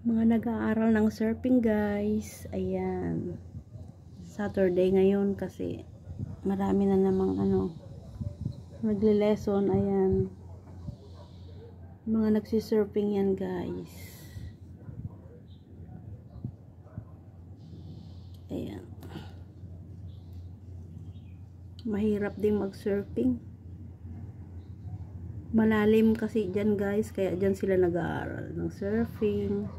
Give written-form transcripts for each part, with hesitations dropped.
Mga nag-aaral ng surfing guys. Ayan. Saturday ngayon kasi marami na namang nagle-lesson. Ayan. Mga nagsisurfing yan guys. Ayan. Mahirap din mag-surfing. Malalim kasi dyan guys, kaya dyan sila nag-aaral ng surfing.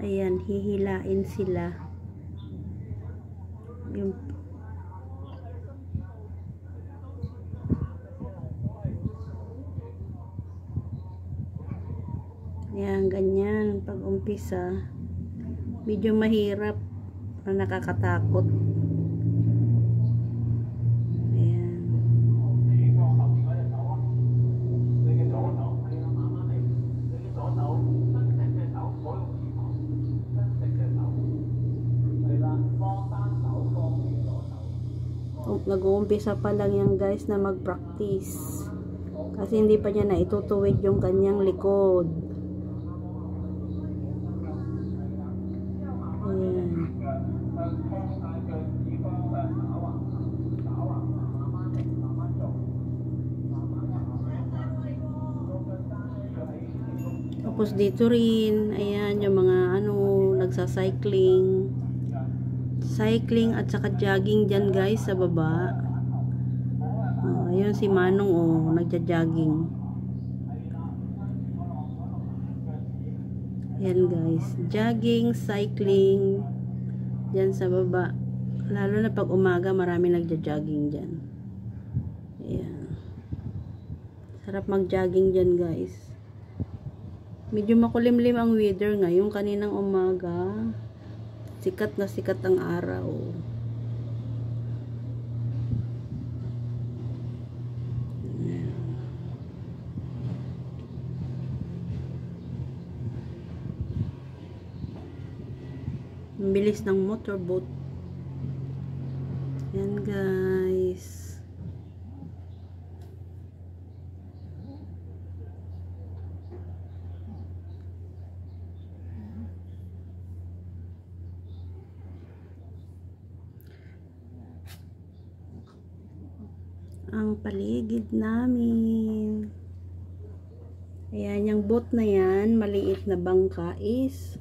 Ayan, hihilain sila. Yung ayan, ganyan pag umpisa medyo mahirap na nakakatakot. Nag-uumpisa pa lang yan guys na mag-practice kasi hindi pa niya na itutuwid yung kanyang likod. Ayan. Tapos dito rin ayan yung mga nagsa-cycling at saka jogging dyan guys sa baba. Ayun si Manong nagja-jogging. Ayan guys, jogging, cycling dyan sa baba. Lalo na pag umaga marami nagja-jogging dyan. Ayan. Sarap mag-jogging dyan guys. Medyo makulimlim ang weather ngayon. Kaninang umaga sikat na sikat ang araw. Ang bilis ng motorboat. Yan guys. Ang paligid namin. Ayan, yung boat na yan, maliit na bangka is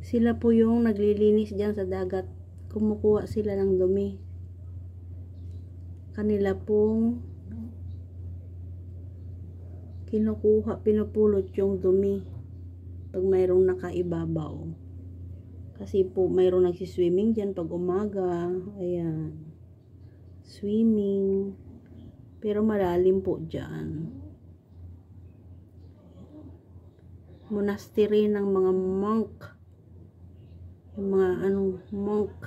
sila po yung naglilinis dyan sa dagat. Kumukuha sila ng dumi. Kanila pong kinukuha, pinupulot yung dumi pag mayroong nakaibabaw. Kasi po mayroong nagsiswimming dyan pag umaga. Ayan. Swimming. Pero malalim po dyan. Monastery ng mga monk. Yung mga monk.